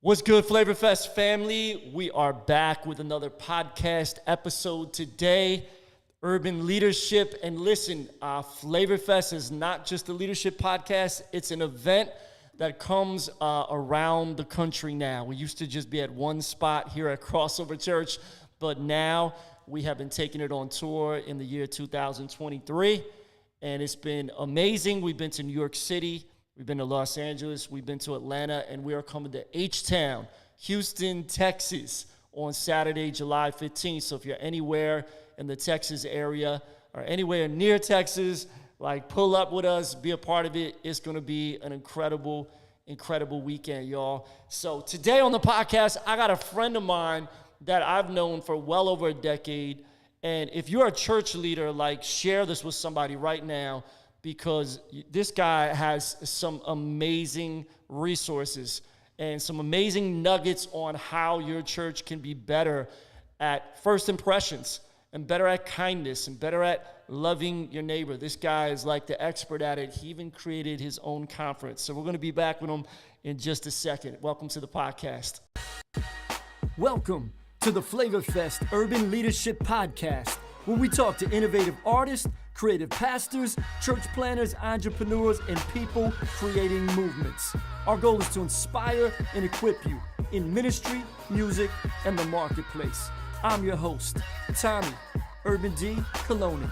What's good, Flavor Fest family? We are back with another podcast episode today. Urban leadership. And listen, Flavor Fest is not just a leadership podcast, it's an event that comes around the country now. We used to just be at one spot here at Crossover Church, but now we have been taking it on tour in the year 2023, and it's been amazing. We've been to New York City. We've been to Los Angeles, we've been to Atlanta, and we are coming to H-Town, Houston, Texas, on Saturday, July 15th. So if you're anywhere in the Texas area or anywhere near Texas, pull up with us, be a part of it. It's going to be an incredible weekend, y'all. So today on the podcast, I got a friend of mine that I've known for well over a decade. And if you're a church leader, share this with somebody right now, because this guy has some amazing resources and some amazing nuggets on how your church can be better at first impressions and better at kindness and better at loving your neighbor. This guy is like the expert at it. He even created his own conference. So we're going to be back with him in just a second. Welcome to the podcast. Welcome to the Flavor Fest Urban Leadership Podcast, where we talk to innovative artists, creative pastors, church planners, entrepreneurs, and people creating movements. Our goal is to inspire and equip you in ministry, music, and the marketplace. I'm your host, Tommy Urban D. Coloni.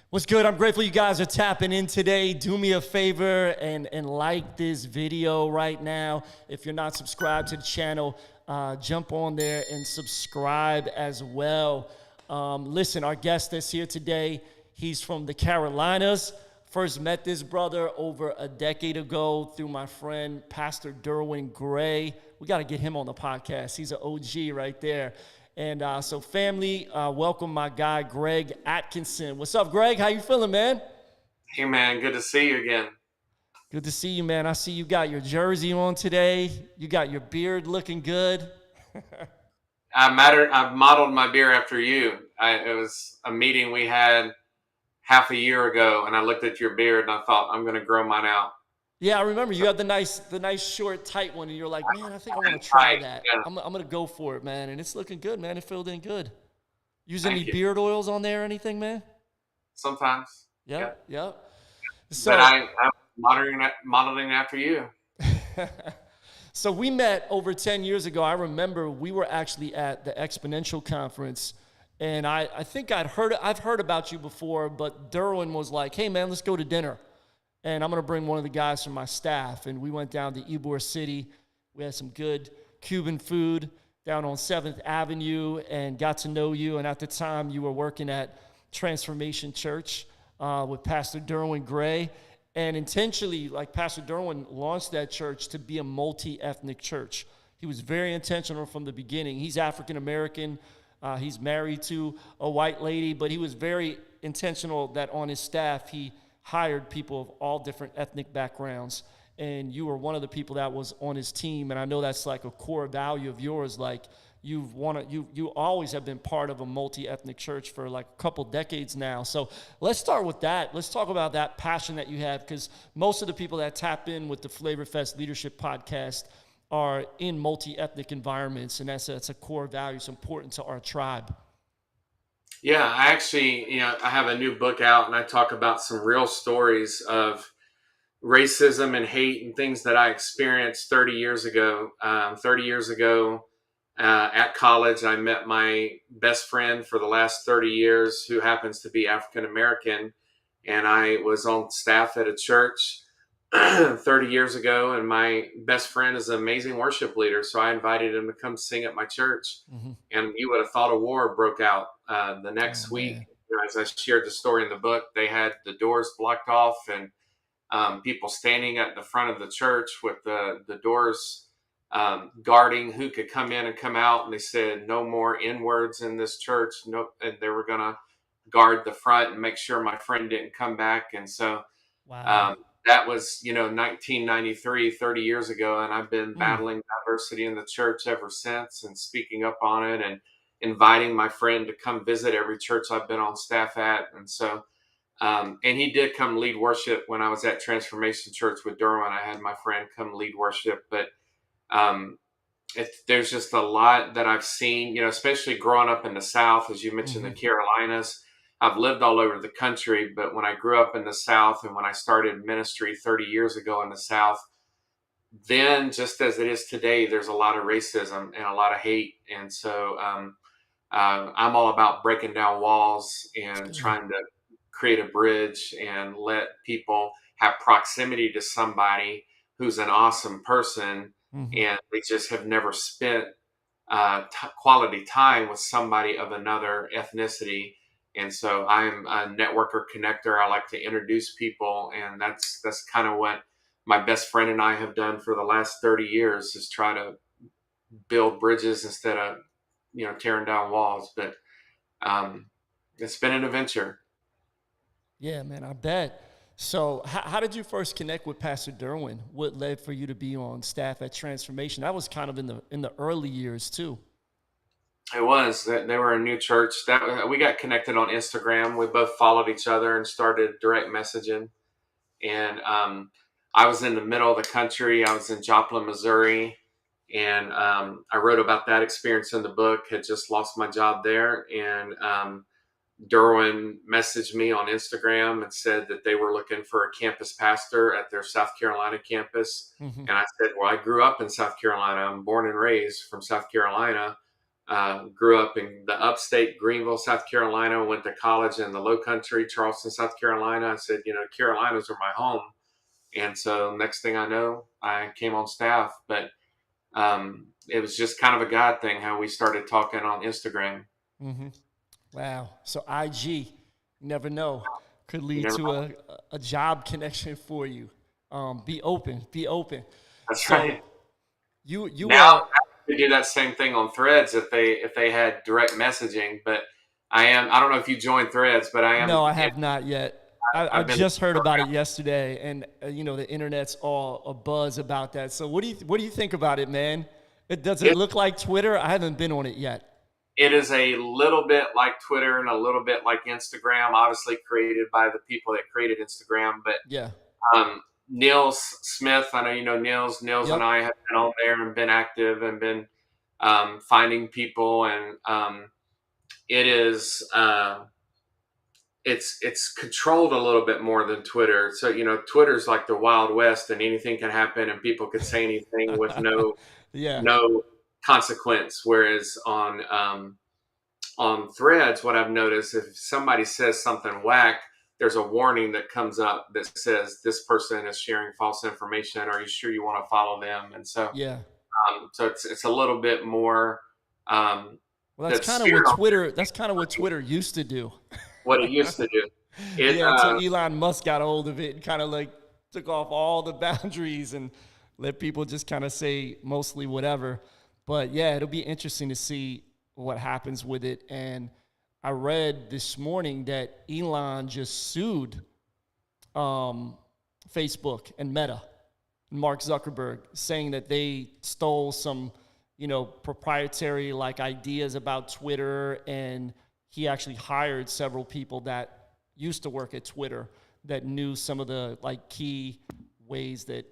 What's good? I'm grateful you guys are tapping in today. Do me a favor and like this video right now. If you're not subscribed to the channel, jump on there and subscribe as well. Listen, our guest that's here today, he's from the Carolinas. First met this brother over a decade ago through my friend, Pastor Derwin Gray. We got to get him on the podcast. He's an OG right there. And so family, welcome my guy, Greg Atkinson. What's up, Greg? How you feeling, man? Hey, man. Good to see you again. Good to see you, man. I see you got your jersey on today. You got your beard looking good. I've modeled my beard after you. It was a meeting we had half a year ago, and I looked at your beard, and I thought, I'm going to grow mine out. Yeah, I remember you had the nice short, tight one, and you're like, man, I think I want to try that. Yeah. I'm going to go for it, man. And it's looking good, man. It filled in good. Use Thank any you. beard oils on there or anything, man? Sometimes. Yep. So, but I'm modeling after you. So we met over 10 years ago. I remember we were actually at the Exponential Conference, and I think I've heard about you before, but Derwin was like, hey, man, let's go to dinner. And I'm going to bring one of the guys from my staff. And we went down to Ybor City. We had some good Cuban food down on 7th Avenue and got to know you. And at the time, you were working at Transformation Church with Pastor Derwin Gray. And intentionally, Pastor Derwin launched that church to be a multi-ethnic church. He was very intentional from the beginning. He's African-American. He's married to a white lady. But he was very intentional that on his staff, he hired people of all different ethnic backgrounds, and you were one of the people that was on his team. And I know that's like a core value of yours. You always have been part of a multi-ethnic church for a couple decades now. So let's start with that. Let's talk about that passion that you have, because most of the people that tap in with the Flavor Fest Leadership Podcast are in multi-ethnic environments, and that's a core value. It's important to our tribe. Yeah, I actually, I have a new book out, and I talk about some real stories of racism and hate and things that I experienced 30 years ago. 30 years ago at college, I met my best friend for the last 30 years, who happens to be African American, and I was on staff at a church 30 years ago, and my best friend is an amazing worship leader, so I invited him to come sing at my church. Mm-hmm. And you would have thought a war broke out the next week. As I shared the story in the book, they had the doors blocked off, and people standing at the front of the church with the doors guarding who could come in and come out. And they said, no more N-words in this church. No, and they were going to guard the front and make sure my friend didn't come back. And so that was, 1993, 30 years ago. And I've been battling diversity in the church ever since, and speaking up on it, and inviting my friend to come visit every church I've been on staff at. And so And he did come lead worship when I was at Transformation Church with Derwin. I had my friend come lead worship, but um, there's just a lot that I've seen, especially growing up in the South, as you mentioned, the Mm-hmm. Carolinas. I've lived all over the country, but when I grew up in the South and when I started ministry 30 years ago in the South, then just as it is today, there's a lot of racism and a lot of hate. And so I'm all about breaking down walls It's and good. trying to create a bridge and let people have proximity to somebody who's an awesome person, Mm-hmm. and they just have never spent quality time with somebody of another ethnicity. And so I'm a networker connector. I like to introduce people, and that's kind of what my best friend and I have done for the last 30 years, is try to build bridges instead of tearing down walls. But um, it's been an adventure. Yeah, man, I bet. So, how did you first connect with Pastor Derwin? What led for you to be on staff at Transformation? That was kind of in the early years too. It was that they were a new church that we got connected on Instagram. We both followed each other and started direct messaging. And I was in the middle of the country. I was in Joplin, Missouri, and I wrote about that experience in the book. Had just lost my job there, and Derwin messaged me on Instagram and said that they were looking for a campus pastor at their South Carolina campus. Mm-hmm. And I said, well, I grew up in South Carolina. I'm born and raised from South Carolina. Grew up in the upstate Greenville, South Carolina, went to college in the low country, Charleston, South Carolina. I said, Carolinas are my home. And so next thing I know, I came on staff. But it was just kind of a God thing how we started talking on Instagram. Mm-hmm. Wow. So IG, you never know, could You lead never to a job connection for you. Be open. Be open. That's So right. you Now are they do that same thing on Threads if they had direct messaging. But I don't know if you joined Threads, but I am. no, I have not yet. I I've been. just heard about it yesterday, and the internet's all a buzz about that. So what do you think about it, man? Does it It, look like Twitter? I haven't been on it yet. it is a little bit like Twitter and a little bit like Instagram, obviously created by the people that created Instagram. But Yeah. Niels Smith, I know you know Niels. Niels and Yep. I have been on there and been active and been finding people, and it is. It's controlled a little bit more than Twitter. So Twitter's like the Wild West, and anything can happen, and people could say anything with no Yeah. no consequence. Whereas on Threads, what I've noticed, if somebody says something whack, there's a warning that comes up that says this person is sharing false information. Are you sure you want to follow them? And so Yeah. so it's a little bit more um, Well, that's the kind of spirit what on Twitter. That's kind of what Twitter used to do. what it used to do. It Yeah, until Elon Musk got a hold of it and kind of like took off all the boundaries and let people just kind of say mostly whatever. But yeah, it'll be interesting to see what happens with it. And I read this morning that Elon just sued Facebook and Meta, Mark Zuckerberg, saying that they stole some, proprietary like ideas about Twitter, and he actually hired several people that used to work at Twitter that knew some of the like key ways that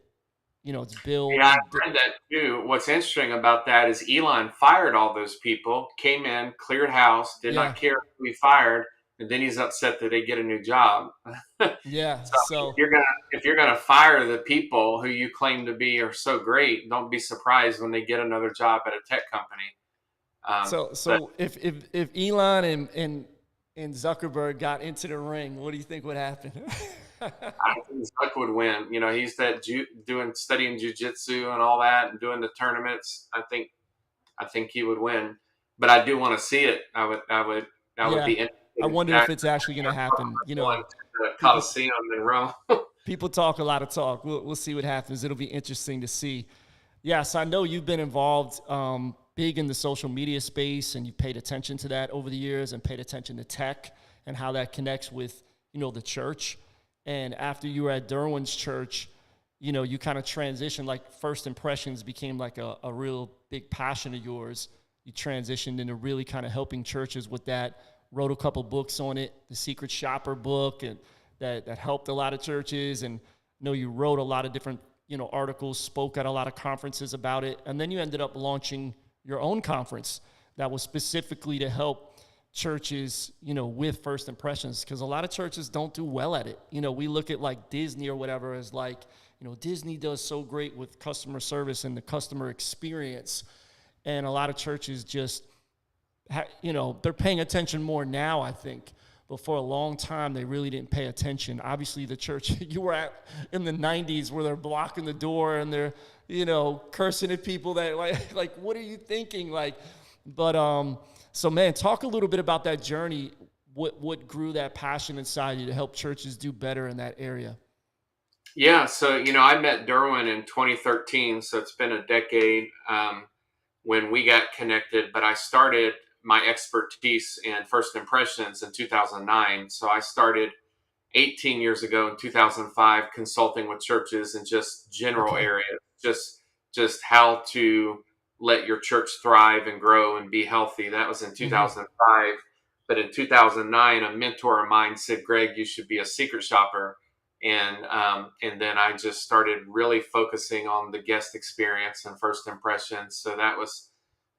it's built. Yeah, And I read that too. What's interesting about that is Elon fired all those people, came in, cleared house, did yeah, not care who he fired, and then he's upset that they get a new job. yeah. So So if you're gonna fire the people who you claim to be are so great, don't be surprised when they get another job at a tech company. so But so if Elon and Zuckerberg got into the ring, what do you think would happen? I think Zuck would win. He's that studying jujitsu and all that, and doing the tournaments. I think he would win, but I do want to see it. I would Yeah, be interested I in wonder if it's actually going to happen. going to the People Coliseum in Rome. people talk a lot of talk. We'll see what happens. It'll be interesting to see. Yes, I know you've been involved big in the social media space, and you paid attention to that over the years, and paid attention to tech and how that connects with the church. And after you were at Derwin's church, you kind of transitioned. Like first impressions became like a real big passion of yours. You transitioned into really kind of helping churches with that. Wrote a couple books on it, the Secret Shopper book, and that helped a lot of churches, and know you wrote a lot of different, articles, spoke at a lot of conferences about it, and then you ended up launching your own conference that was specifically to help churches, with first impressions, because a lot of churches don't do well at it. We look at like Disney or whatever as like, Disney does so great with customer service and the customer experience, and a lot of churches just, they're paying attention more now, I think. But for a long time, they really didn't pay attention. Obviously, the church you were at in the 90s where they're blocking the door and they're, cursing at people that like, what are you thinking? So man, talk a little bit about that journey. What grew that passion inside you to help churches do better in that area? Yeah. So, I met Derwin in 2013. So it's been a decade when we got connected, but I started my expertise in first impressions in 2009. So I started 18 years ago in 2005 consulting with churches in just general Okay. areas, just how to let your church thrive and grow and be healthy. That was in Mm-hmm. 2005. But in 2009, a mentor of mine said, Greg, you should be a secret shopper. And then I just started really focusing on the guest experience and first impressions. So that was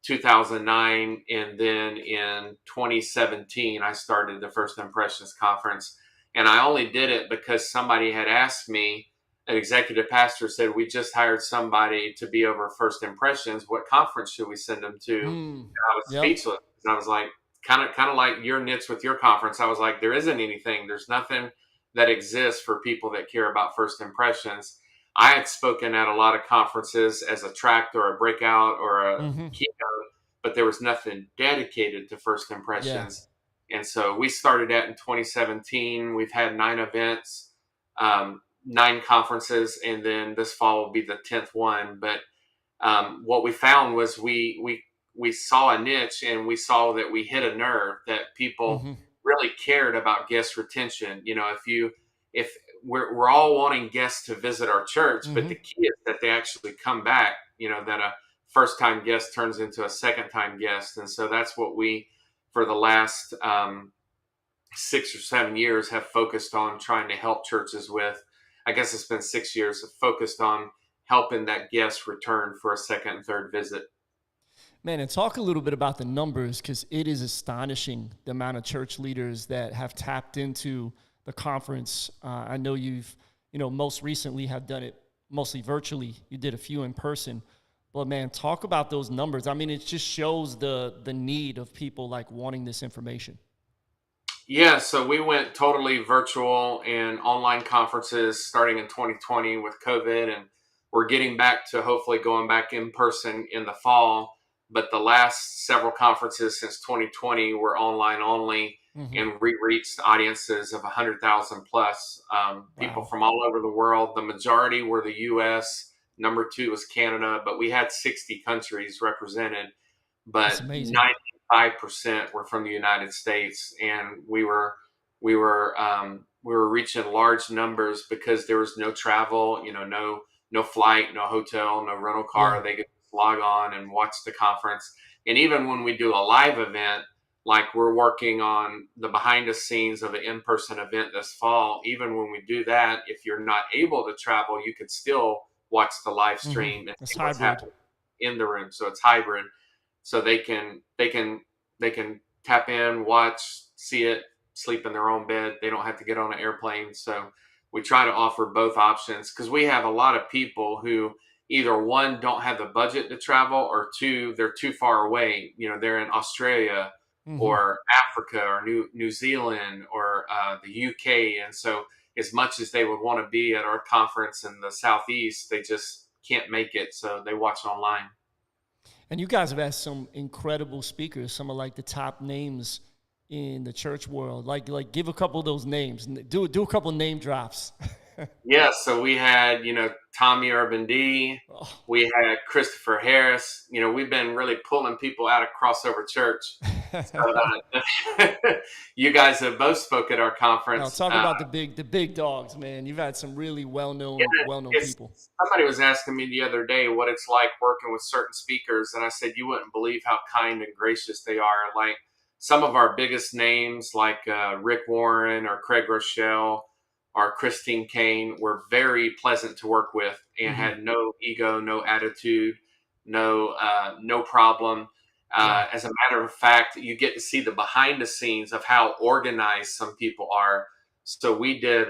2009. And then in 2017, I started the First Impressions Conference. And I only did it because somebody had asked me, an executive pastor said, we just hired somebody to be over First Impressions. What conference should we send them to? And Mm. I was Yep. speechless. And I was like, kind of like your nits with your conference. I was like, there isn't anything. There's nothing that exists for people that care about first impressions. I had spoken at a lot of conferences as a tract or a breakout or a Mm-hmm. keynote, but there was nothing dedicated to first Yeah. impressions. And so we started that in 2017. We've had 9 events, 9 conferences, and then this fall will be the 10th one. But what we found was we saw a niche, and we saw that we hit a nerve that people Mm-hmm. really cared about guest retention. If we're all wanting guests to visit our church, but Mm-hmm. the key is that they actually come back. That a first time guest turns into a second time guest, and so that's what we for the last 6 or 7 years have focused on trying to help churches with. I guess it's been 6 years focused on helping that guest return for a second and third visit. Man, and talk a little bit about the numbers, because it is astonishing the amount of church leaders that have tapped into the conference. I know you've, most recently have done it mostly virtually. You did a few in person, but man, talk about those numbers. I mean, it just shows the need of people like wanting this information. Yeah, so we went totally virtual and online conferences starting in 2020 with COVID, and we're getting back to hopefully going back in person in the fall. But the last several conferences since 2020 were online only, Mm-hmm. and we reached audiences of 100,000 plus people Wow, from all over the world. The majority were the US, number 2 was Canada, but we had 60 countries represented, that's but amazing. 95% were from the United States, and we were reaching large numbers because there was no travel, no flight, no hotel, no rental Yeah. car. They could log on and watch the conference. And even when we do a live event, like we're working on the behind the scenes of an in-person event this fall, even when we do that, if you're not able to travel, you could still watch the live Mm-hmm. stream and It's see what's hybrid. happening in the room. So it's hybrid, so they can tap in, watch, see it, sleep in their own bed. They don't have to get on an airplane. So we try to offer both options because we have a lot of people who either one don't have the budget to travel, or two they're too far away. They're in Australia Mm-hmm. or Africa or New Zealand or the UK, and so as much as they would want to be at our conference in the southeast, they just can't make it, so they watch online. And you guys have had some incredible speakers, some of like the top names in the church world. Like give a couple of those names. Do a couple of name drops. Yeah, so we had, Tommy Urban D. Oh. We had Christopher Harris. We've been really pulling people out of Crossover Church. So you guys have both spoke at our Now conference. talk about the big dogs, man. You've had some really Yeah, well known it's people. somebody was asking me the other day what it's like working with certain speakers, and I said you wouldn't believe how kind and gracious they are. Like some of our biggest names, like Rick Warren or Craig Rochelle. or Christine Kane were very pleasant to work with and had no ego, no attitude, no problem. As a matter of fact, you get to see the behind the scenes of how organized some people are. So we did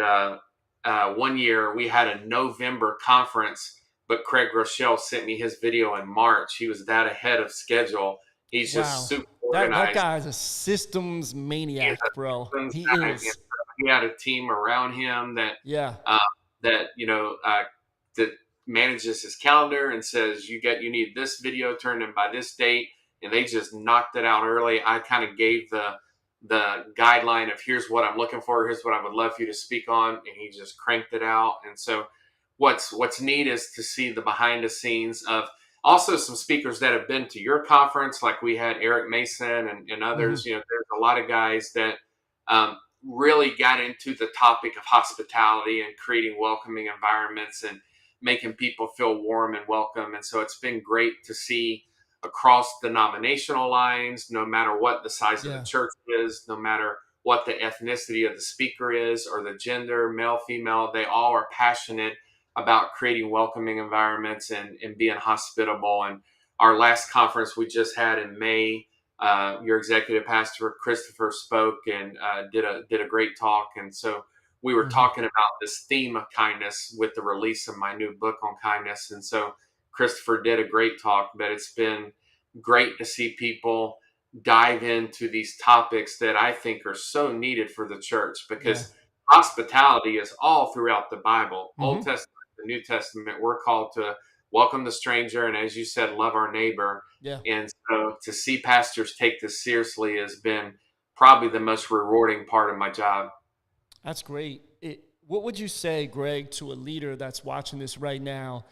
1 year, we had a November conference, but Craig Rochelle sent me his video in March. He was that ahead of schedule. He's just Wow. super That organized. guy is a systems He is maniac, bro. a systems He guy, and is. so he had a team around him Yeah. uh, that that manages his calendar and says you need this video turned in by this date, and they just knocked it out early. I kind of gave the guideline of here's what I'm looking for, here's what I would love for you to speak on, and he just cranked it out. And so what's neat is to see the behind the scenes of also some speakers that have been to your conference, like we had Eric Mason and others. There's a lot of guys that really got into the topic of hospitality and creating welcoming environments and making people feel warm and welcome. And so it's been great to see across denominational lines, no matter what the size of the church is, no matter what the ethnicity of the speaker is or the gender, male, female, they all are passionate about creating welcoming environments and being hospitable. And our last conference we just had in May, your executive pastor Christopher spoke and did a great talk. And so we were talking about this theme of kindness with the release of my new book on kindness. And so Christopher did a great talk, but it's been great to see people dive into these topics that I think are so needed for the church, because hospitality is all throughout the Bible, Old Testament, the New Testament. We're called to welcome the stranger, and as you said, love our neighbor. And so to see pastors take this seriously has been probably the most rewarding part of my job. That's great. What would you say, Greg, to a leader that's watching this right now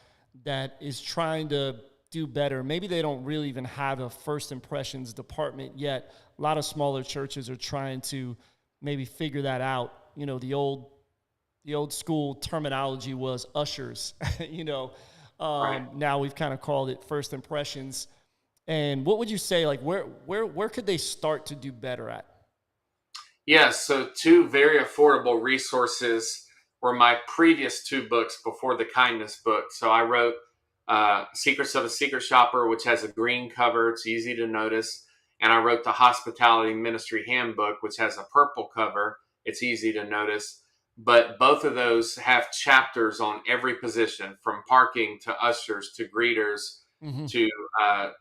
that is trying to do better? Maybe they don't really even have a first impressions department yet. A lot of smaller churches are trying to maybe figure that out. The old school terminology was ushers, Now we've kind of called it first impressions. And what would you say, like, where could they start to do better at? Yes, so two very affordable resources were my previous two books before the kindness book. So I wrote Secrets of a Secret Shopper, which has a green cover. It's easy to notice. And I wrote the Hospitality Ministry Handbook, which has a purple cover. It's easy to notice. But both of those have chapters on every position, from parking to ushers to greeters to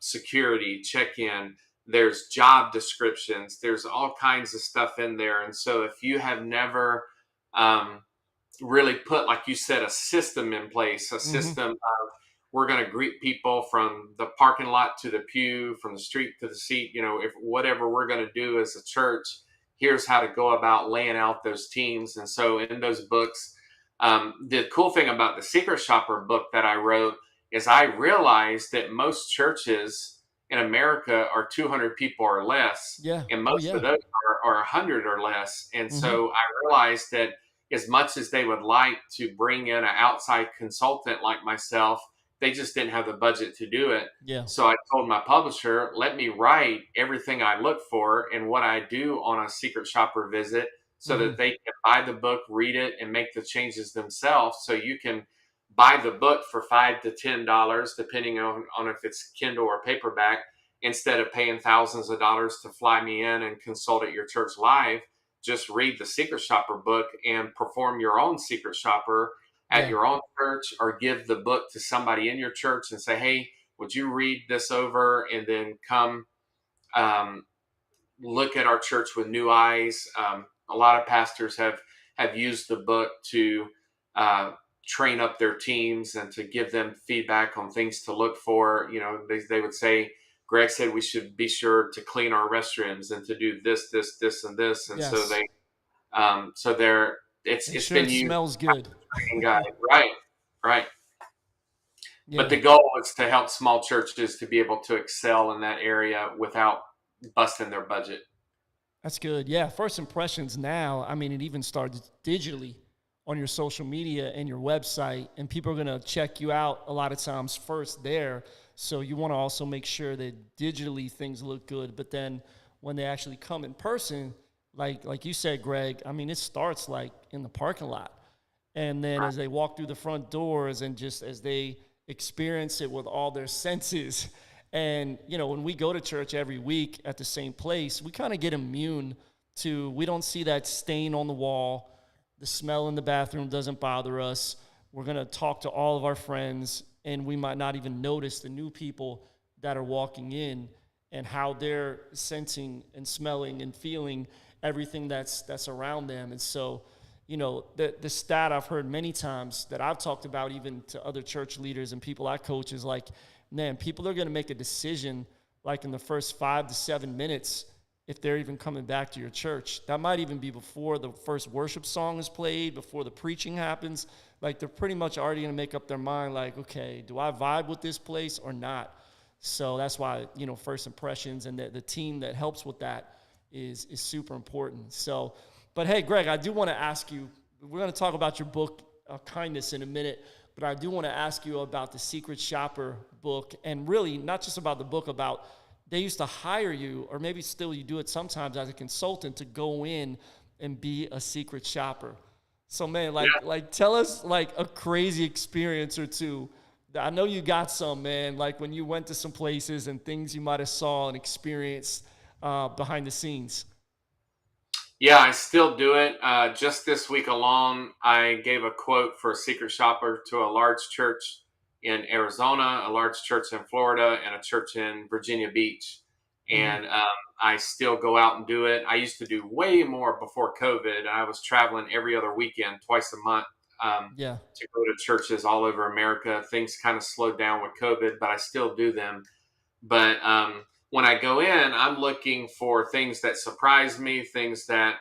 security, check-in. There's job descriptions. There's all kinds of stuff in there. And so if you have never really put, like you said, a system in place, a system of we're going to greet people from the parking lot to the pew, from the street to the seat, if whatever we're going to do as a church, here's how to go about laying out those teams. And so in those books, the cool thing about the Secret Shopper book that I wrote is I realized that most churches in America are 200 people or less. And most of those are 100 or less. And so I realized that as much as they would like to bring in an outside consultant like myself, they just didn't have the budget to do it. So I told my publisher, let me write everything I look for and what I do on a Secret Shopper visit so that they can buy the book, read it, and make the changes themselves. So you can buy the book for $5 to $10, depending on if it's Kindle or paperback, instead of paying thousands of dollars to fly me in and consult at your church live. Just read the Secret Shopper book and perform your own Secret Shopper at your own church, or give the book to somebody in your church and say, hey, would you read this over and then come look at our church with new eyes? A lot of pastors have used the book to train up their teams and to give them feedback on things to look for. They would say, Greg said we should be sure to clean our restrooms and to do this, this, this, and this. And so they, it's been used. Smells good. Guide. Right. But the goal is to help small churches to be able to excel in that area without busting their budget. That's good. Yeah. First impressions now, it even starts digitally on your social media and your website, and people are going to check you out a lot of times first there. So you want to also make sure that digitally things look good. But then when they actually come in person, like you said, Greg, it starts like in the parking lot. And then as they walk through the front doors and just as they experience it with all their senses, and when we go to church every week at the same place, we kind of get immune to, we don't see that stain on the wall. The smell in the bathroom doesn't bother us. We're going to talk to all of our friends, and we might not even notice the new people that are walking in and how they're sensing and smelling and feeling everything that's around them. And so, the stat I've heard many times that I've talked about even to other church leaders and people I coach is like, man, people are going to make a decision like in the first 5 to 7 minutes if they're even coming back to your church. That might even be before the first worship song is played, before the preaching happens. Like, they're pretty much already going to make up their mind, like, okay, do I vibe with this place or not? So that's why, first impressions and the team that helps with that is super important. So, but hey, Greg, I do want to ask you, we're going to talk about your book, Kindness, in a minute, but I do want to ask you about the Secret Shopper book, and really not just about the book, about they used to hire you, or maybe still you do it sometimes as a consultant, to go in and be a secret shopper. So man, like tell us like a crazy experience or two. I know you got some, man, like when you went to some places and things you might have saw and experienced behind the scenes. Yeah, I still do it. Just this week alone, I gave a quote for a secret shopper to a large church in Arizona, a large church in Florida, and a church in Virginia Beach. Mm-hmm. And I still go out and do it. I used to do way more before COVID. I was traveling every other weekend, twice a month, Yeah. to go to churches all over America. Things kind of slowed down with COVID, but I still do them. But when I go in, I'm looking for things that surprise me, things that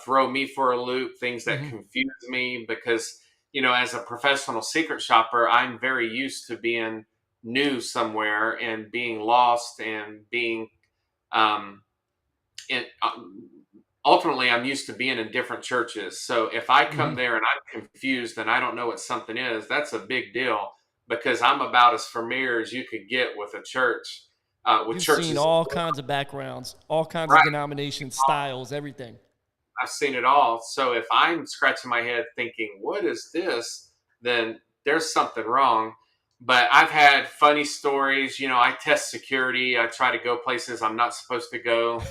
throw me for a loop, things that Mm-hmm. confuse me. Because, as a professional secret shopper, I'm very used to being new somewhere and being lost and being, um, in, ultimately, I'm used to being in different churches. So if I Mm-hmm. come there and I'm confused and I don't know what something is, that's a big deal because I'm about as familiar as you could get with a church, with You've seen churches. all kinds of backgrounds, all kinds Right. of denominations, styles, everything. I've seen it all. So if I'm scratching my head thinking, what is this? Then there's something wrong. But I've had funny stories. I test security. I try to go places I'm not supposed to go.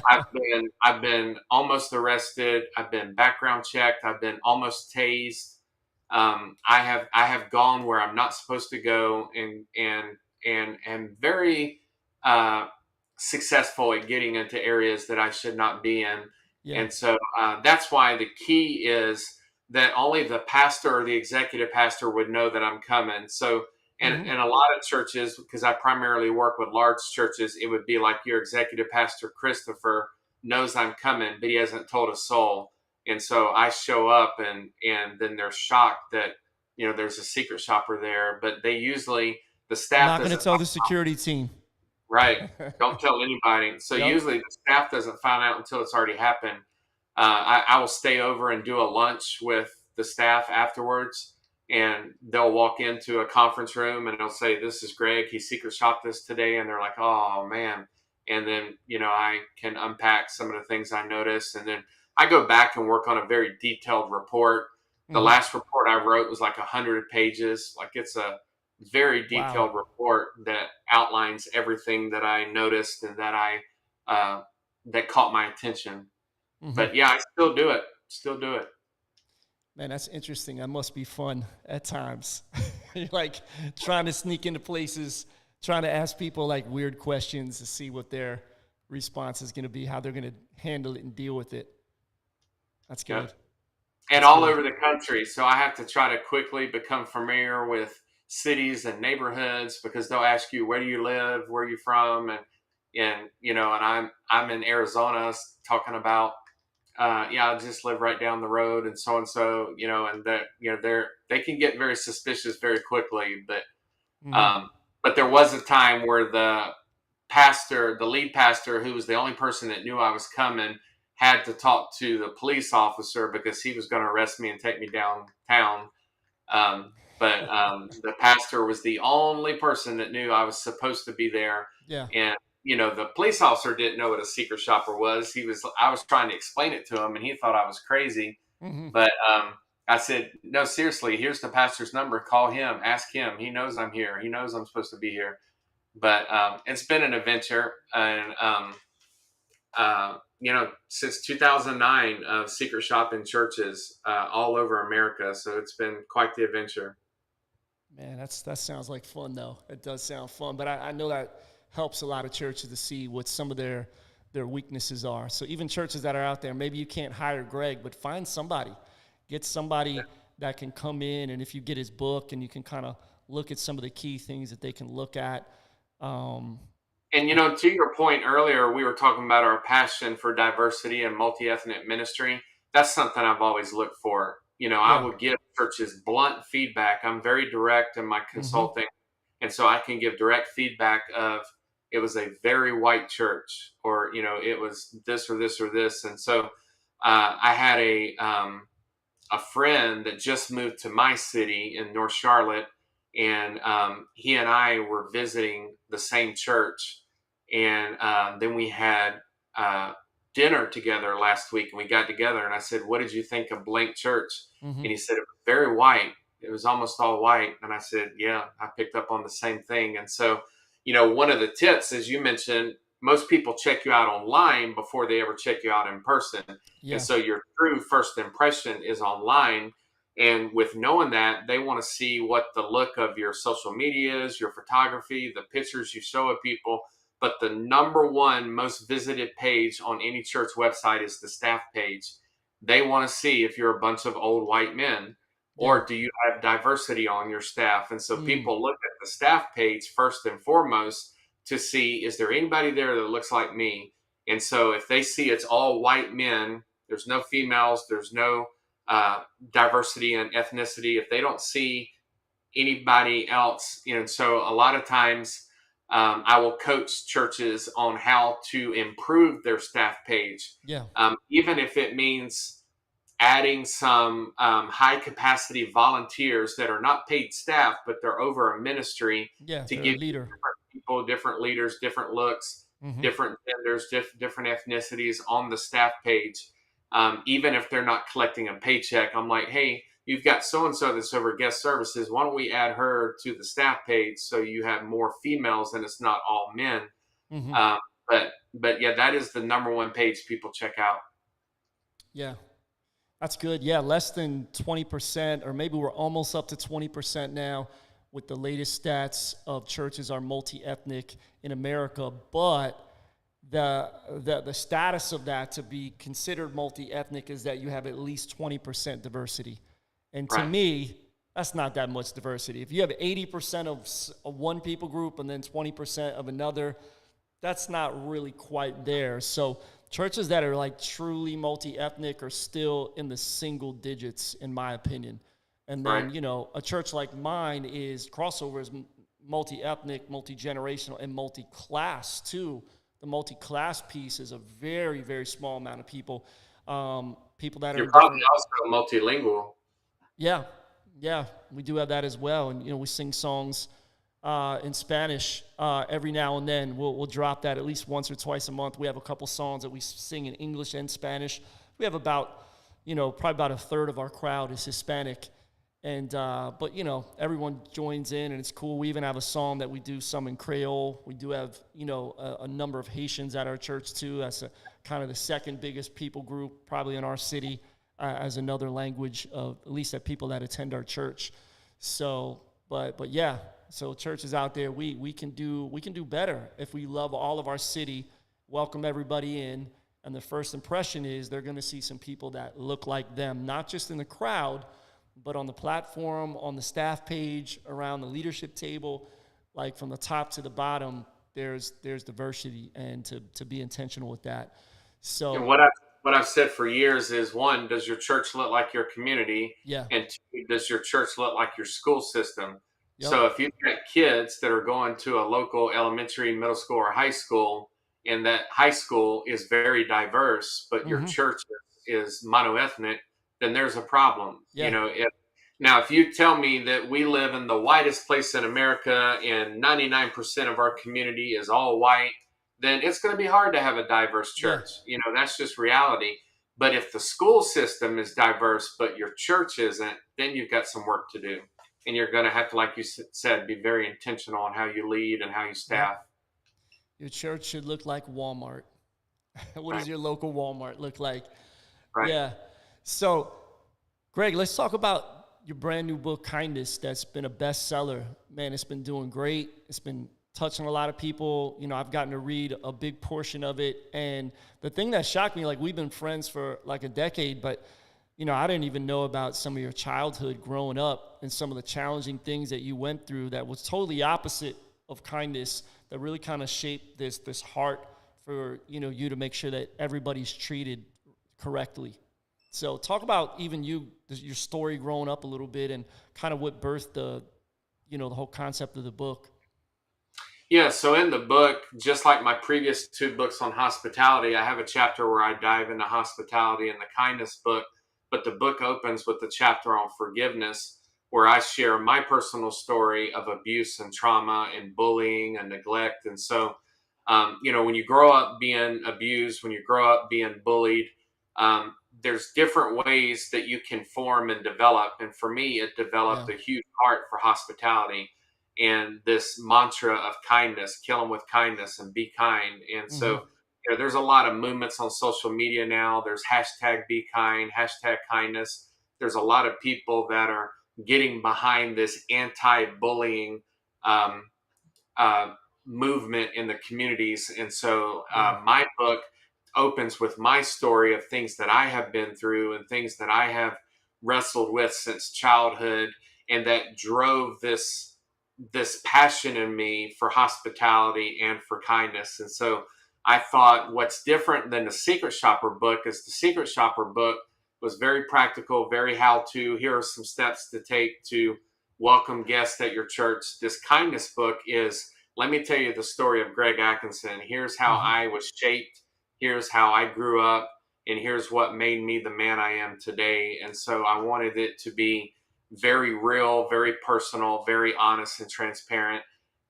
I've been almost arrested. I've been background checked. I've been almost tased. I have gone where I'm not supposed to go, and very uh, successful at getting into areas that I should not be in. Yeah. And so that's why the key is that only the pastor or the executive pastor would know that I'm coming. So, Mm-hmm. and a lot of churches, because I primarily work with large churches, it would be like your executive pastor, Christopher, knows I'm coming, but he hasn't told a soul. And so I show up and then they're shocked that, there's a secret shopper there, but they usually, the staff Not going to doesn't. tell the security team. Right. Don't tell anybody. So Yep. usually the staff doesn't find out until it's already happened. I will stay over and do a lunch with the staff afterwards, and they'll walk into a conference room and they'll say, "This is Greg. He secret shopped this today," and they're like, "Oh man!" And then I can unpack some of the things I noticed, and then I go back and work on a very detailed report. The Mm-hmm. last report I wrote was like 100 pages. Like it's a very Wow. detailed report that outlines everything that I noticed and that caught my attention. Mm-hmm. But yeah, I still do it. Still do it. Man, that's interesting. That must be fun at times. You're like trying to sneak into places, trying to ask people like weird questions to see what their response is going to be, how they're going to handle it and deal with it. That's Yeah. good. And That's all good. over the country. So I have to try to quickly become familiar with cities and neighborhoods because they'll ask you where do you live, where are you from, and I'm in Arizona talking about yeah, I just live right down the road and so, and that they can get very suspicious very quickly, Mm-hmm. um, but there was a time where the lead pastor, who was the only person that knew I was coming, had to talk to the police officer because he was going to arrest me and take me downtown. But the pastor was the only person that knew I was supposed to be there. Yeah. And, the police officer didn't know what a secret shopper was. I was trying to explain it to him and he thought I was crazy. Mm-hmm. But I said, no, seriously, here's the pastor's number. Call him, ask him. He knows I'm here. He knows I'm supposed to be here. But it's been an adventure. And, since 2009, of secret shop in churches all over America. So it's been quite the adventure. Man, that sounds like fun though. It does sound fun, but I know that helps a lot of churches to see what some of their weaknesses are. So even churches that are out there, maybe you can't hire Greg, but find somebody, get somebody that can come in, and if you get his book and you can kind of look at some of the key things that they can look at. And to your point earlier, we were talking about our passion for diversity and multi-ethnic ministry. That's something I've always looked for. I Yeah. would give churches blunt feedback. I'm very direct in my Mm-hmm. consulting, and so I can give direct feedback of it was a very white church, or it was this or this or this. And so I had a friend that just moved to my city in North Charlotte, and he and I were visiting the same church, and then we had uh, dinner together last week, and we got together, and I said, "What did you think of Blank Church?" Mm-hmm. And he said, "It was very white. It was almost all white." And I said, "Yeah, I picked up on the same thing." And so, one of the tips, as you mentioned, most people check you out online before they ever check you out in person. And Yeah. so your true first impression is online. And with knowing that, they want to see what the look of your social media is, your photography, the pictures you show of people. But the number one most visited page on any church website is the staff page. They want to see if you're a bunch of old white men, Yeah. or do you have diversity on your staff. And so Mm. people look at the staff page first and foremost to see, is there anybody there that looks like me? And so if they see it's all white men, there's no females, there's no diversity in ethnicity. If they don't see anybody else, so a lot of times I will coach churches on how to improve their staff page, Yeah. even if it means adding some high capacity volunteers that are not paid staff, but they're over a ministry Yeah. to They're a give you leader. different people, different leaders, different looks, Mm-hmm. different genders, different ethnicities on the staff page. Even if they're not collecting a paycheck, I'm like, hey, you've got so and so that's over guest services. Why don't we add her to the staff page so you have more females and it's not all men? Mm-hmm. Um, but yeah, that is the number one page people check out. Yeah. That's good. Yeah, less than 20%, or maybe we're almost up to 20% now with the latest stats of churches are multi-ethnic in America. But the status of that to be considered multi-ethnic is that you have at least 20% diversity. And to Right. me, that's not that much diversity. If you have 80% of one people group and then 20% of another, that's not really quite there. So churches that are like truly multi-ethnic are still in the single digits, in my opinion. And Right. then, a church like mine is crossover is multi-ethnic, multi-generational, and multi-class too. The multi-class piece is a very, very small amount of people. People that are You're in probably different. also multilingual. Yeah, yeah, we do have that as well. And we sing songs in Spanish every now and then. We'll drop that at least once or twice a month. We have a couple songs that we sing in English and Spanish. We have about, probably about a third of our crowd is Hispanic. And but everyone joins in and it's cool. We even have a song that we do some in Creole. We do have a number of Haitians at our church too. That's kind of the second biggest people group probably in our city as another language of at least that people that attend our church. So, but yeah. So churches out there, we can do better if we love all of our city, welcome everybody in, and the first impression is they're going to see some people that look like them, not just in the crowd, but on the platform, on the staff page, around the leadership table, like from the top to the bottom. There's diversity, and to be intentional with that. And So what I've said for years is, one, does your church look like your community? yeah, And two, does your church look like your school system? yep, So if you've got kids that are going to a local elementary, middle school, or high school, and that high school is very diverse, but your mm-hmm. church is monoethnic, then there's a problem. Yeah, If you tell me that we live in the whitest place in America and 99% of our community is all white, then it's going to be hard to have a diverse yeah, church. That's just reality. But if the school system is diverse, but your church isn't, then you've got some work to do. And you're going to have to, like you said, be very intentional on how you lead and how you Yep. staff. Your church should look like Walmart. What does Right. your local Walmart look like? Right. Yeah. So, Greg, let's talk about your brand new book, Kindness, that's been a bestseller. Man, it's been doing great. It's been touching a lot of people. You know, I've gotten to read a big portion of it. And the thing that shocked me, like, we've been friends for like a decade, but, you know, I didn't even know about some of your childhood growing up and some of the challenging things that you went through that was totally opposite of kindness, that really kind of shaped this heart for, you know, you to make sure that everybody's treated correctly. So talk about even your story growing up a little bit and kind of what birthed the whole concept of the book. Yeah, so in the book, just like my previous two books on hospitality, I have a chapter where I dive into hospitality in the kindness book, but the book opens with the chapter on forgiveness, where I share my personal story of abuse and trauma and bullying and neglect. And so, when you grow up being abused, when you grow up being bullied, there's different ways that you can form and develop. And for me, it Yeah. developed a huge heart for hospitality and this mantra of kindness, kill them with kindness and be kind. And Mm-hmm. so, there's a lot of movements on social media now. There's hashtag be kind, hashtag kindness. There's a lot of people that are getting behind this anti-bullying um, uh, movement in the communities. And so, Yeah. my book opens with my story of things that I have been through and things that I have wrestled with since childhood, and that drove this passion in me for hospitality and for kindness. And so I thought what's different than the Secret Shopper book is the Secret Shopper book was very practical, very how to. Here are some steps to take to welcome guests at your church. This kindness book is, let me tell you the story of Greg Atkinson. Here's how Mm-hmm. I was shaped. Here's how I grew up. And here's what made me the man I am today. And so I wanted it to be very real, very personal, very honest and transparent.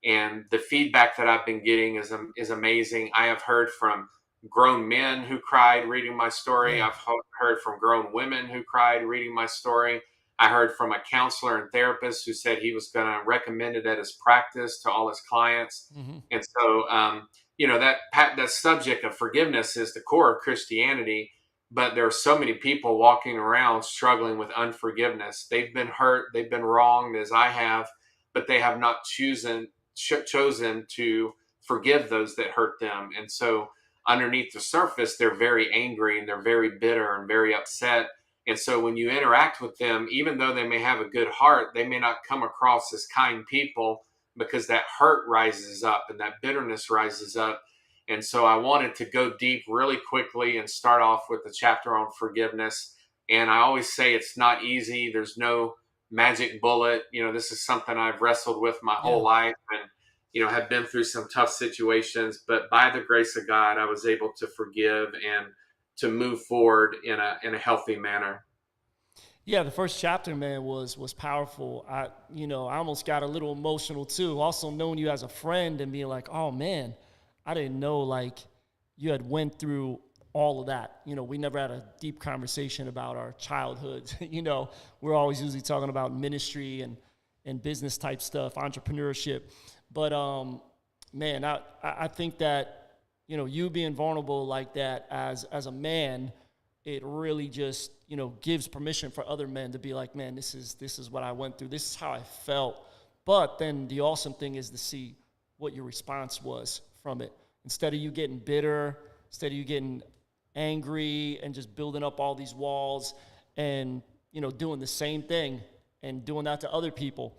And the feedback that I've been getting is amazing. I have heard from grown men who cried reading my story. Yeah. I've heard from grown women who cried reading my story. I heard from a counselor and therapist who said he was going to recommend it at his practice to all his clients. Mm-hmm. And so, that subject of forgiveness is the core of Christianity, but there are so many people walking around struggling with unforgiveness. They've been hurt, they've been wronged as I have, but they have not chosen to forgive those that hurt them. And so underneath the surface, they're very angry and they're very bitter and very upset. And so when you interact with them, even though they may have a good heart, they may not come across as kind people because that hurt rises up and that bitterness rises up. And so I wanted to go deep really quickly and start off with the chapter on forgiveness. And I always say it's not easy. There's no magic bullet. This is something I've wrestled with my Yeah. whole life and, have been through some tough situations. But by the grace of God, I was able to forgive and to move forward in a healthy manner. Yeah, the first chapter, man, was powerful. I almost got a little emotional too. Also knowing you as a friend and being like, oh man, I didn't know like you had went through all of that. You know, we never had a deep conversation about our childhoods. We're always usually talking about ministry and business type stuff, entrepreneurship. But man, I think that you being vulnerable like that as a man, it really just gives permission for other men to be like, man, this is what I went through, this is how I felt. But then the awesome thing is to see what your response was from it. Instead of you getting bitter, instead of you getting angry and just building up all these walls and doing the same thing and doing that to other people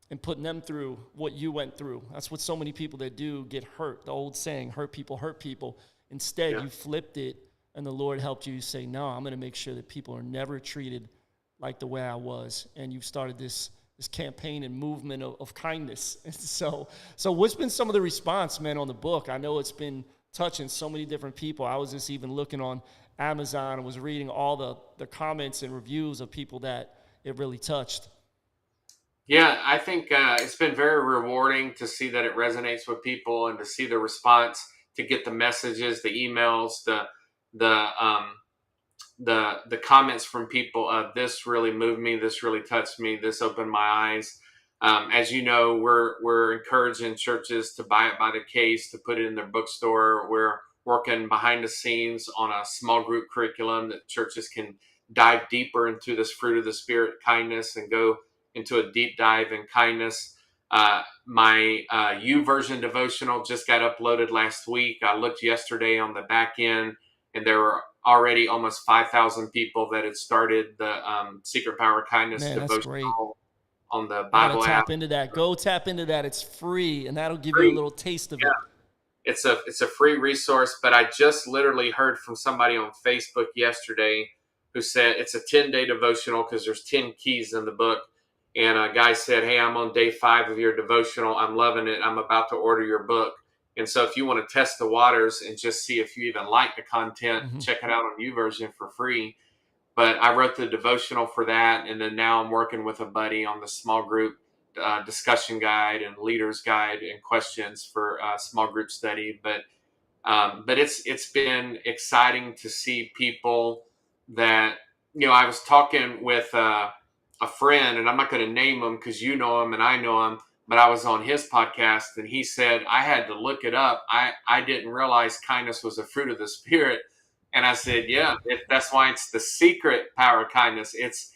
and putting them through what you went through. That's what so many people that do get hurt. The old saying, hurt people hurt people. Instead, Yeah. you flipped it, and the Lord helped you say, no, I'm going to make sure that people are never treated like the way I was. And you've started this campaign and movement of kindness. So what's been some of the response, man, on the book? I know it's been touching so many different people. I was just even looking on Amazon and was reading all the comments and reviews of people that it really touched. Yeah, I think it's been very rewarding to see that it resonates with people and to see the response, to get the messages, the emails, the the comments from people of this really moved me, this really touched me, this opened my eyes. As you know, we're encouraging churches to buy it by the case, to put it in their bookstore. We're working behind the scenes on a small group curriculum that churches can dive deeper into this fruit of the Spirit, kindness, and go into a deep dive in kindness. My U version devotional just got uploaded last week. I looked yesterday on the back end, and there were already almost 5,000 people that had started the Secret Power of Kindness Man, that's great. devotional on the I gotta Bible app. tap into that. Go tap into that. It's free, and that'll give you a Free. little taste of Yeah. it. It's a free resource, but I just literally heard from somebody on Facebook yesterday who said it's a 10-day devotional because there's 10 keys in the book. And a guy said, "Hey, I'm on day 5 of your devotional. I'm loving it. I'm about to order your book." And so if you want to test the waters and just see if you even like the content, check it out on YouVersion for free. But I wrote the devotional for that, and then now I'm working with a buddy on the small group discussion guide and leaders guide and questions for small group study. But it's been exciting to see people that, I was talking with a friend, and I'm not going to name him because you know him and I know him, but I was on his podcast, and he said I had to look it up. I didn't realize kindness was a fruit of the Spirit. And I said, yeah, that's why it's the secret power of kindness. It's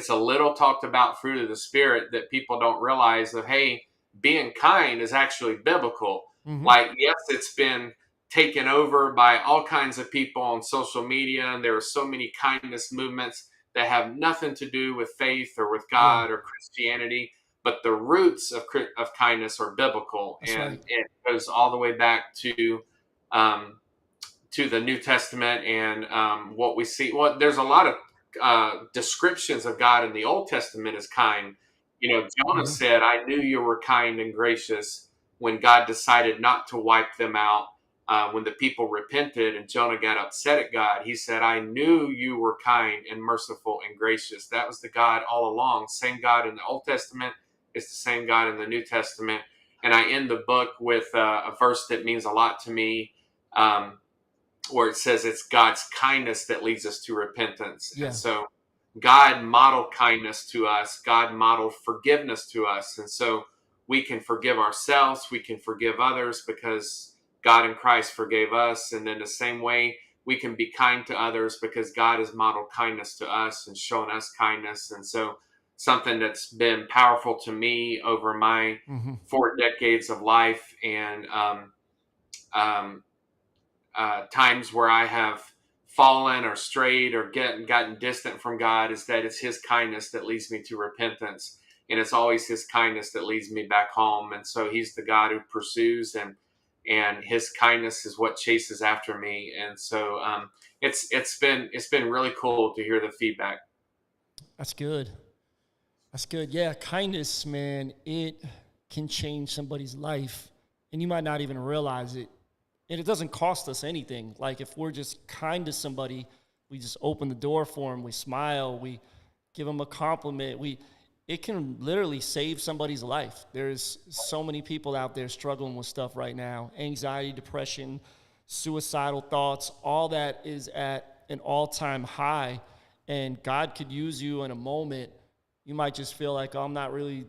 a little talked about fruit of the Spirit that people don't realize of, hey, being kind is actually biblical. Like, yes, it's been taken over by all kinds of people on social media, and there are so many kindness movements that have nothing to do with faith or with God or Christianity, but the roots of kindness are biblical. That's and right. it goes all the way back to the New Testament and what we see. Well, there's a lot of descriptions of God in the Old Testament as kind. Jonah said, "I knew you were kind and gracious," when God decided not to wipe them out. When the people repented and Jonah got upset at God, he said, "I knew you were kind and merciful and gracious." That was the God all along. Same God in the Old Testament is the same God in the New Testament. And I end the book with a verse that means a lot to me, where it says it's God's kindness that leads us to repentance. Yeah. And so God modeled kindness to us. God modeled forgiveness to us. And so we can forgive ourselves. We can forgive others because God in Christ forgave us. And then the same way we can be kind to others because God has modeled kindness to us and shown us kindness. And so something that's been powerful to me over my 4 decades of life, and times where I have fallen or strayed or gotten distant from God, is that it's his kindness that leads me to repentance. And it's always his kindness that leads me back home. And so he's the God who pursues, and his kindness is what chases after me. And so it's been really cool to hear the feedback. That's good. That's good. Yeah, kindness, man, it can change somebody's life, and you might not even realize it. And it doesn't cost us anything. Like, if we're just kind to somebody, we just open the door for them, we smile, we give them a compliment. It can literally save somebody's life. There's so many people out there struggling with stuff right now: anxiety, depression, suicidal thoughts. All that is at an all-time high, and God could use you in a moment. You might just feel like, oh,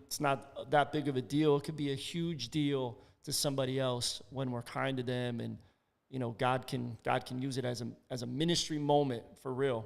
it's not that big of a deal. It could be a huge deal to somebody else when we're kind to them, and God can use it as a ministry moment for real.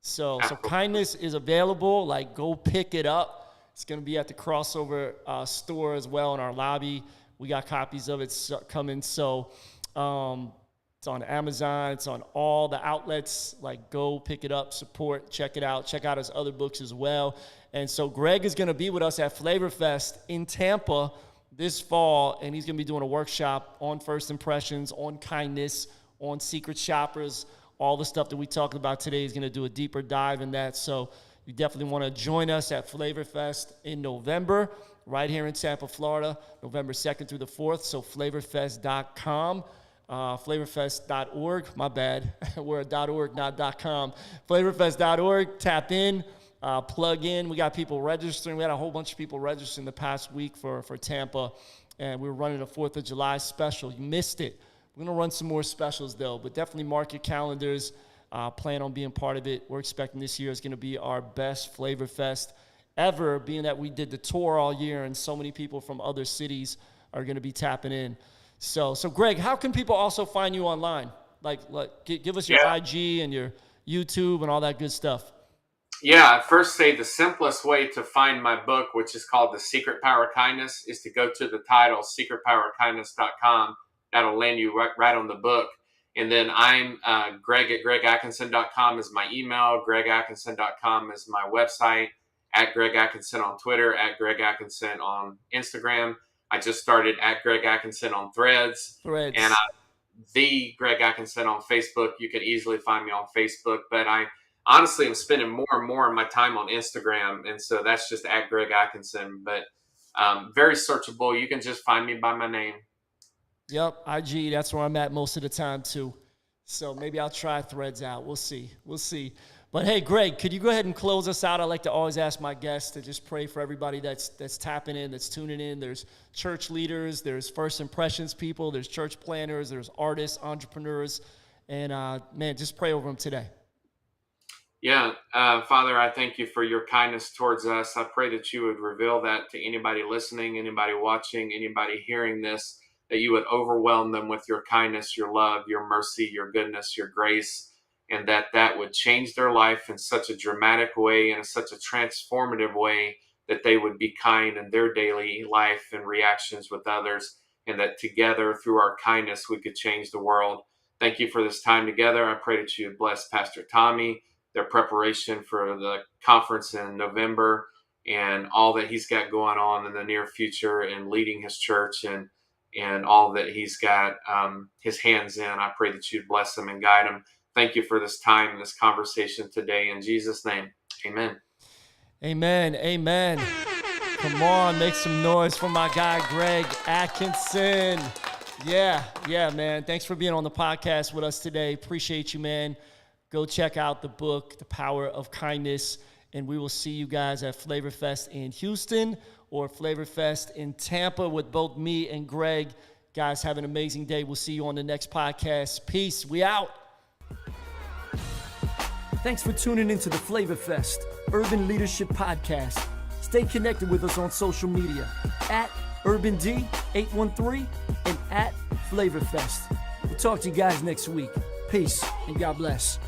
So kindness is available. Like, go pick it up. It's going to be at the Crossover store as well in our lobby. We got copies of it coming. So it's on Amazon. It's on all the outlets. Like, go pick it up, support, check it out. Check out his other books as well. And so Greg is going to be with us at Flavor Fest in Tampa this fall, and he's going to be doing a workshop on first impressions, on kindness, on secret shoppers, all the stuff that we talked about today. He's going to do a deeper dive in that. So you definitely want to join us at Flavor Fest in November, right here in Tampa, Florida, November 2nd through the 4th. So flavorfest.com, flavorfest.org, my bad. We're a .org, not .com. Flavorfest.org, tap in. Plug in. We got people registering. We had a whole bunch of people registering the past week for Tampa, and we were running a 4th of July special. You missed it. We're going to run some more specials, though, but definitely mark your calendars. plan on being part of it. We're expecting this year is going to be our best Flavor Fest ever, being that we did the tour all year and so many people from other cities are going to be tapping in. So Greg, how can people also find you online? Like give us your IG and your YouTube and all that good stuff. Yeah, I'd first say the simplest way to find my book, which is called The Secret Power of Kindness, is to go to the title, secretpowerofkindness.com. That'll land you right on the book. And then I'm Greg at gregatkinson.com is my email. gregatkinson.com is my website. At Greg Atkinson on Twitter. At Greg Atkinson on Instagram. I just started at Greg Atkinson on Threads. And the Greg Atkinson on Facebook. You can easily find me on Facebook. But I honestly am spending more and more of my time on Instagram. And so that's just at Greg Atkinson. But very searchable. You can just find me by my name. Yep, IG, that's where I'm at most of the time too. So maybe I'll try Threads out. We'll see. But hey, Greg, could you go ahead and close us out? I like to always ask my guests to just pray for everybody that's tapping in, that's tuning in. There's church leaders, there's first impressions people, there's church planners, there's artists, entrepreneurs, and man, just pray over them today. Yeah, Father, I thank you for your kindness towards us. I pray that you would reveal that to anybody listening, anybody watching, anybody hearing this, that you would overwhelm them with your kindness, your love, your mercy, your goodness, your grace, and that would change their life in such a dramatic way and in such a transformative way that they would be kind in their daily life and reactions with others, and that together through our kindness we could change the world. Thank you for this time together. I pray that you would bless Pastor Tommy, their preparation for the conference in November, and all that he's got going on in the near future and leading his church and all that he's got his hands in. I pray that you'd bless him and guide him. Thank you for this time and this conversation today. In Jesus' name, amen. Amen. Come on, make some noise for my guy, Greg Atkinson. Yeah, man. Thanks for being on the podcast with us today. Appreciate you, man. Go check out the book, The Power of Kindness, and we will see you guys at Flavor Fest in Houston or Flavor Fest in Tampa with both me and Greg. Guys, have an amazing day. We'll see you on the next podcast. Peace. We out. Thanks for tuning into the Flavor Fest Urban Leadership Podcast. Stay connected with us on social media at UrbanD813 and at Flavor Fest. We'll talk to you guys next week. Peace and God bless.